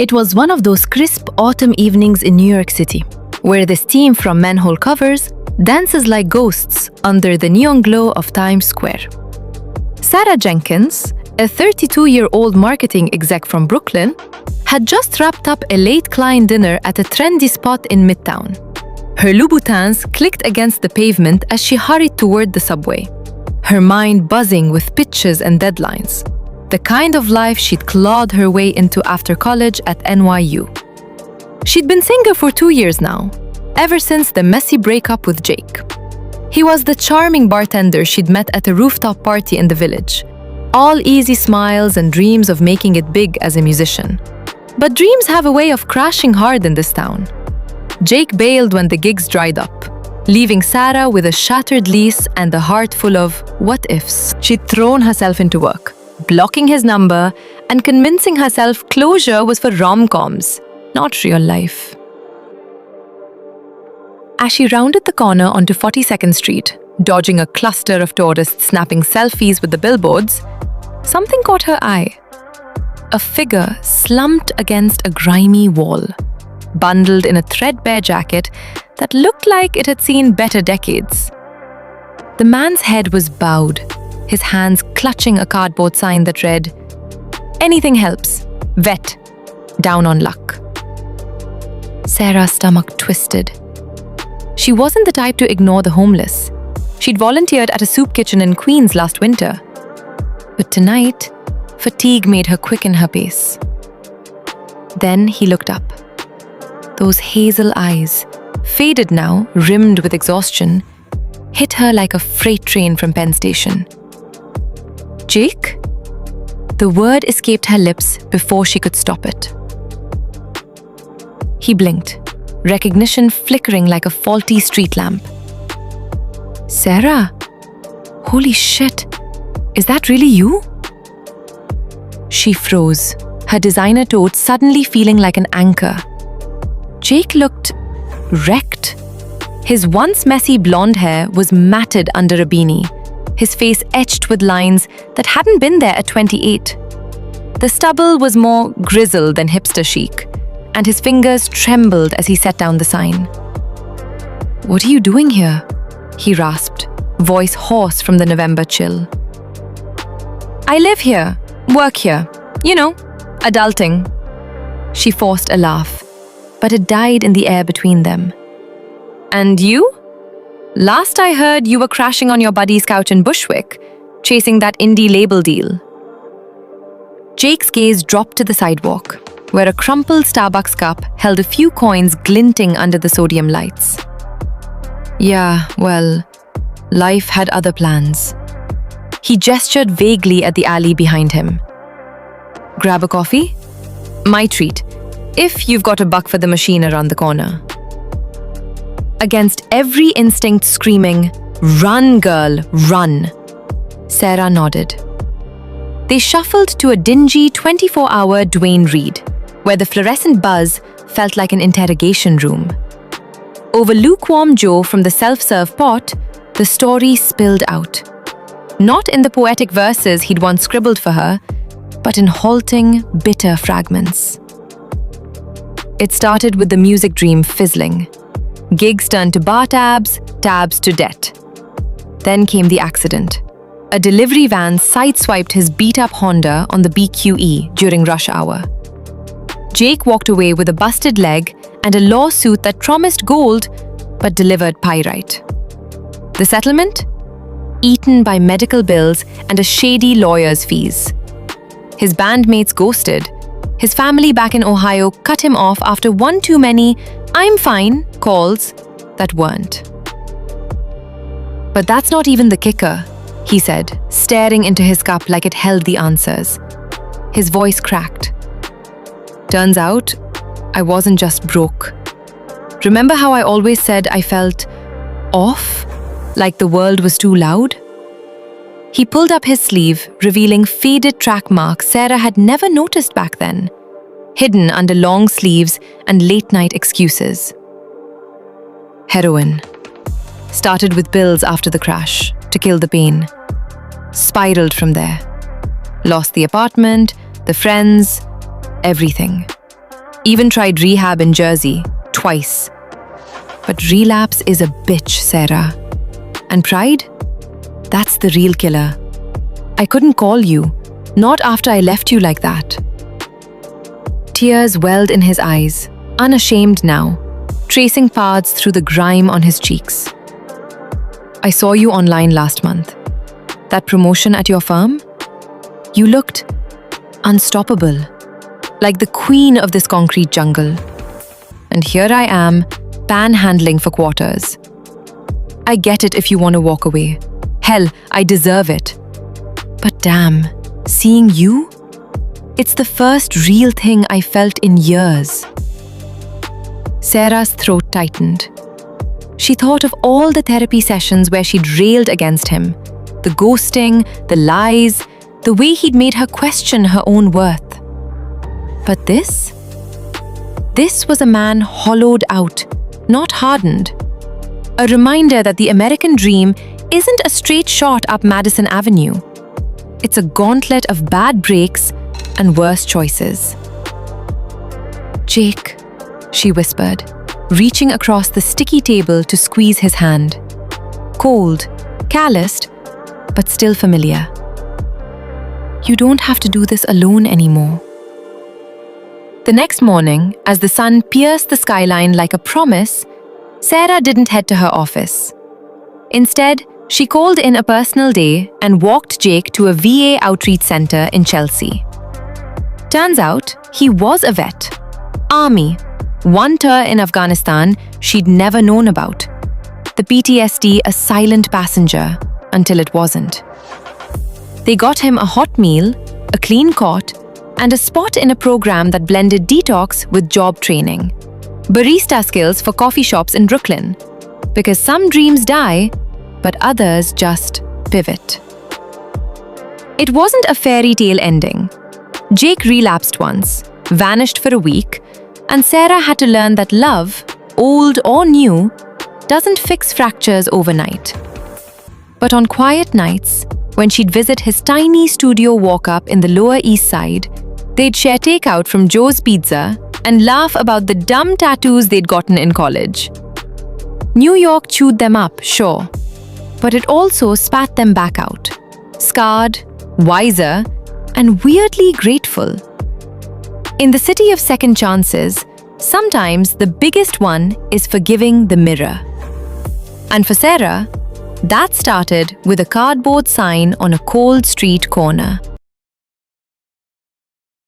It was one of those crisp autumn evenings in New York City, where the steam from manhole covers dances like ghosts under the neon glow of Times Square. Sarah Jenkins, a 32-year-old marketing exec from Brooklyn, had just wrapped up a late client dinner at a trendy spot in Midtown. Her Louboutins clicked against the pavement as she hurried toward the subway, her mind buzzing with pitches and deadlines, the kind of life she'd clawed her way into after college at NYU. She'd been single for 2 years now, ever since the messy breakup with Jake. He was the charming bartender she'd met at a rooftop party in the village, all easy smiles and dreams of making it big as a musician. But dreams have a way of crashing hard in this town. Jake bailed when the gigs dried up, leaving Sarah with a shattered lease and a heart full of what-ifs. She'd thrown herself into work, blocking his number and convincing herself closure was for rom-coms, not real life. As she rounded the corner onto 42nd Street, dodging a cluster of tourists snapping selfies with the billboards, something caught her eye. A figure slumped against a grimy wall, bundled in a threadbare jacket that looked like it had seen better decades. The man's head was bowed, his hands clutching a cardboard sign that read, "Anything helps. Vet. Down on luck." Sarah's stomach twisted. She wasn't the type to ignore the homeless. She'd volunteered at a soup kitchen in Queens last winter. But tonight, fatigue made her quicken her pace. Then he looked up. Those hazel eyes, faded now, rimmed with exhaustion, hit her like a freight train from Penn Station. "Jake?" The word escaped her lips before she could stop it. He blinked, recognition flickering like a faulty street lamp. "Sarah? Holy shit, is that really you?" She froze, her designer tote suddenly feeling like an anchor. Jake looked wrecked. His once messy blonde hair was matted under a beanie, his face etched with lines that hadn't been there at 28. The stubble was more grizzled than hipster chic, and his fingers trembled as he set down the sign. "What are you doing here?" he rasped, voice hoarse from the November chill. "I live here, work here, you know, adulting." She forced a laugh, but it died in the air between them. "And you? Last I heard, you were crashing on your buddy's couch in Bushwick, chasing that indie label deal." Jake's gaze dropped to the sidewalk, where a crumpled Starbucks cup held a few coins glinting under the sodium lights. "Yeah, well, life had other plans." He gestured vaguely at the alley behind him. "Grab a coffee? My treat, if you've got $1 for the machine around the corner." Against every instinct screaming, "Run, girl, run!" Sarah nodded. They shuffled to a dingy 24-hour Duane Reade, where the fluorescent buzz felt like an interrogation room. Over lukewarm joe from the self-serve pot, the story spilled out. Not in the poetic verses he'd once scribbled for her, but in halting, bitter fragments. It started with the music dream fizzling. Gigs turned to bar tabs, tabs to debt. Then came the accident. A delivery van sideswiped his beat-up Honda on the BQE during rush hour. Jake walked away with a busted leg and a lawsuit that promised gold but delivered pyrite. The settlement? Eaten by medical bills and a shady lawyer's fees. His bandmates ghosted. His family back in Ohio cut him off after one too many "I'm fine" calls that weren't. "But that's not even the kicker," he said, staring into his cup like it held the answers. His voice cracked. "Turns out, I wasn't just broke. Remember how I always said I felt off? Like the world was too loud?" He pulled up his sleeve, revealing faded track marks Sarah had never noticed back then, hidden under long sleeves and late-night excuses. Heroin. Started with pills after the crash, to kill the pain. Spiraled from there. Lost the apartment, the friends, everything. Even tried rehab in Jersey, twice. But relapse is a bitch, Sarah. And pride? That's the real killer. I couldn't call you, not after I left you like that. Tears welled in his eyes, unashamed now, tracing paths through the grime on his cheeks. I saw you online last month. That promotion at your firm? You looked unstoppable, like the queen of this concrete jungle. And here I am, panhandling for quarters. I get it if you want to walk away. Hell, I deserve it. But damn, seeing you? It's the first real thing I felt in years. Sarah's throat tightened. She thought of all the therapy sessions where she'd railed against him. The ghosting, the lies, the way he'd made her question her own worth. But this? This was a man hollowed out, not hardened. A reminder that the American dream isn't a straight shot up Madison Avenue. It's a gauntlet of bad breaks and worse choices. Jake, she whispered, reaching across the sticky table to squeeze his hand. Cold, calloused, but still familiar. You don't have to do this alone anymore. The next morning, as the sun pierced the skyline like a promise, Sarah didn't head to her office. Instead, she called in a personal day and walked Jake to a VA outreach center in Chelsea. Turns out, he was a vet. Army. One tour in Afghanistan she'd never known about. The PTSD a silent passenger until it wasn't. They got him a hot meal, a clean cot, and a spot in a program that blended detox with job training. Barista skills for coffee shops in Brooklyn. Because some dreams die, but others just pivot. It wasn't a fairy tale ending. Jake relapsed once, vanished for a week, and Sarah had to learn that love, old or new, doesn't fix fractures overnight. But on quiet nights, when she'd visit his tiny studio walk-up in the Lower East Side, they'd share takeout from Joe's Pizza and laugh about the dumb tattoos they'd gotten in college. New York chewed them up, sure, but it also spat them back out, scarred, wiser, and weirdly grateful. In the city of second chances, sometimes the biggest one is forgiving the mirror. And for Sarah, that started with a cardboard sign on a cold street corner.